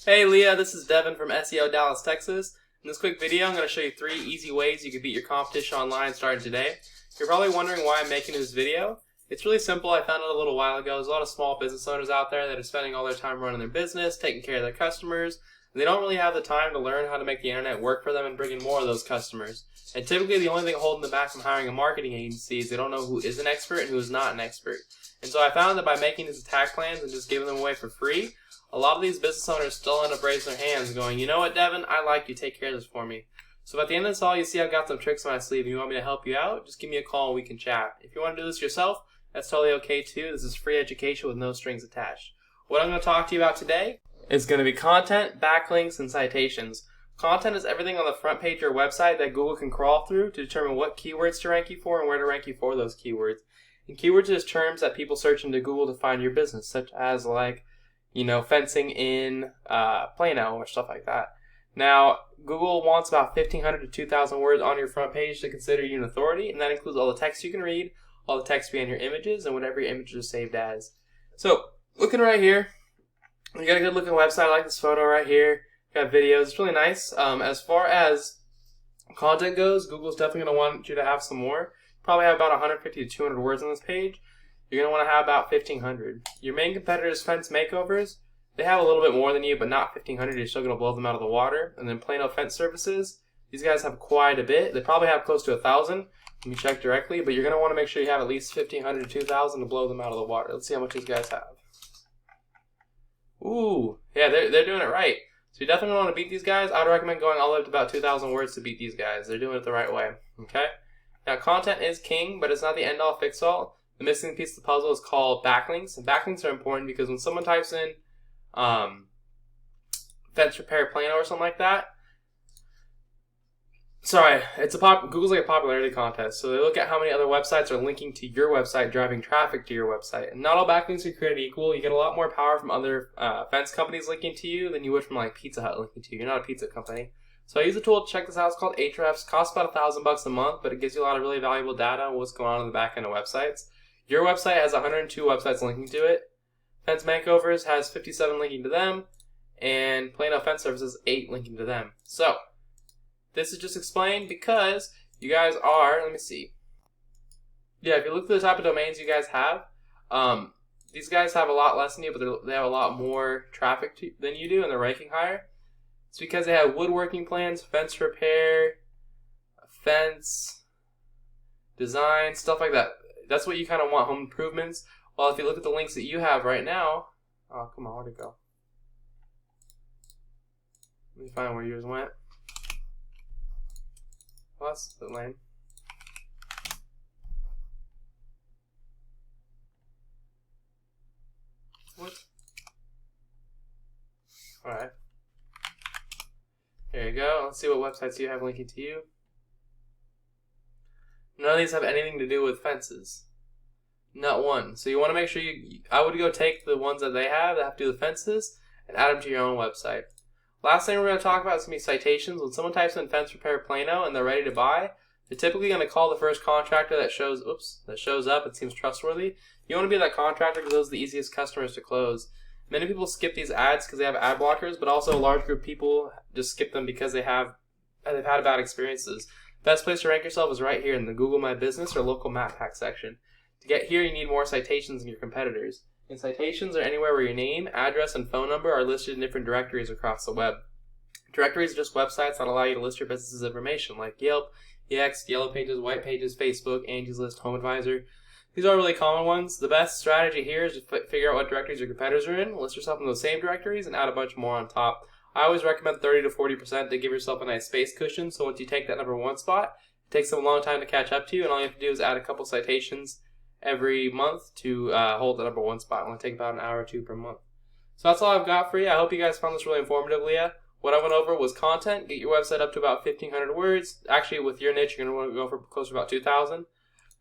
Hey Leah, this is Devin from SEO Dallas, Texas. In this quick video, I'm going to show you 3 easy ways you can beat your competition online starting today. You're probably wondering why I'm making this video. It's really simple. I found it a little while ago. There's a lot of small business owners out there that are spending all their time running their business, taking care of their customers. And they don't really have the time to learn how to make the internet work for them and bring in more of those customers. And typically the only thing holding them back from hiring a marketing agency is they don't know who is an expert and who is not an expert. And so I found that by making these attack plans and just giving them away for free, a lot of these business owners still end up raising their hands going, you know what, Devin, I like you, take care of this for me. So at the end of this all, you see I've got some tricks on my sleeve and you want me to help you out, just give me a call and we can chat. If you want to do this yourself, that's totally okay too. This is free education with no strings attached. What I'm going to talk to you about today is going to be content, backlinks, and citations. Content is everything on the front page of your website that Google can crawl through to determine what keywords to rank you for and where to rank you for those keywords. And keywords is terms that people search into Google to find your business, such as like, fencing in Plano or stuff like that. Now, Google wants about 1,500 to 2,000 words on your front page to consider you an authority, and that includes all the text you can read, all the text behind your images, and whatever your images are saved as. So, looking right here, you got a good looking website. I like this photo right here. Got videos. It's really nice. As far as content goes, Google's definitely going to want you to have some more. Probably have about 150 to 200 words on this page. You're going to want to have about 1,500. Your main competitor is Fence Makeovers. They have a little bit more than you, but not 1,500. You're still going to blow them out of the water. And then Plano Fence Services. These guys have quite a bit. They probably have close to 1,000. Let me check directly. But you're going to want to make sure you have at least 1,500 to 2,000 to blow them out of the water. Let's see how much these guys have. Ooh, yeah, they're doing it right. So you definitely want to beat these guys. I'd recommend going all the way up to about 2,000 words to beat these guys. They're doing it the right way. Okay? Now, content is king, but it's not the end-all, fix-all. The missing piece of the puzzle is called backlinks. And backlinks are important because when someone types in Fence Repair Plano or something like that, Google's like a popularity contest. So they look at how many other websites are linking to your website, driving traffic to your website. And not all backlinks are created equal. You get a lot more power from other fence companies linking to you than you would from like Pizza Hut linking to you. You're not a pizza company. So I use a tool to check this out. It's called Ahrefs. Costs about $1,000 a month, but it gives you a lot of really valuable data on what's going on in the back end of websites. Your website has 102 websites linking to it. Fence Makeovers has 57 linking to them, and Plano Fence Services 8 linking to them. So this is just explained because you guys are, let me see. Yeah, if you look at the type of domains you guys have, these guys have a lot less than you, but they have a lot more traffic than you do, and they're ranking higher. It's because they have woodworking plans, fence repair, fence design, stuff like that. That's what you kind of want, home improvements. Well, if you look at the links that you have right now, oh, come on, where'd it go? Let me find where yours went. Well, that's a bit lame. What? Alright. There you go. Let's see what websites you have linking to you. None of these have anything to do with fences. Not one. So you want to make sure I would go take the ones that they have that have to do with fences and add them to your own website. Last thing we're going to talk about is going to be citations. When someone types in Fence Repair Plano and they're ready to buy, they're typically going to call the first contractor that shows up and seems trustworthy. You want to be that contractor because those are the easiest customers to close. Many people skip these ads because they have ad blockers, but also a large group of people just skip them because they've had bad experiences. Best place to rank yourself is right here in the Google My Business or local map hack section. To get here, you need more citations than your competitors. And citations are anywhere where your name, address, and phone number are listed in different directories across the web. Directories are just websites that allow you to list your business's information, like Yelp, Yext, Yellow Pages, White Pages, Facebook, Angie's List, Home Advisor. These are really common ones. The best strategy here is to figure out what directories your competitors are in, list yourself in those same directories, and add a bunch more on top. I always recommend 30 to 40% to give yourself a nice space cushion, so once you take that number one spot, it takes them a long time to catch up to you, and all you have to do is add a couple citations every month to hold the number one spot. It will take about an hour or two per month. So that's all I've got for you. I hope you guys found this really informative, Leah. What I went over was content. Get your website up to about 1,500 words. Actually, with your niche, you're going to want to go for close to about 2,000.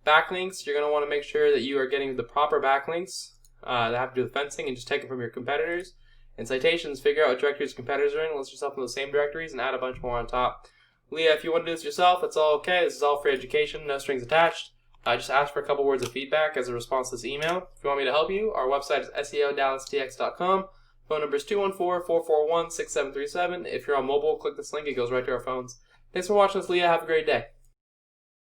Backlinks, you're going to want to make sure that you are getting the proper backlinks that have to do with fencing and just take them from your competitors. And citations, figure out what directories competitors are in, list yourself in those same directories, and add a bunch more on top. Leah, if you want to do this yourself, that's all okay. This is all free education, no strings attached. Just ask for a couple words of feedback as a response to this email. If you want me to help you, our website is SEO DallasTX.com. Phone number is 214-441-6737. If you're on mobile, click this link. It goes right to our phones. Thanks for watching this, Leah. Have a great day.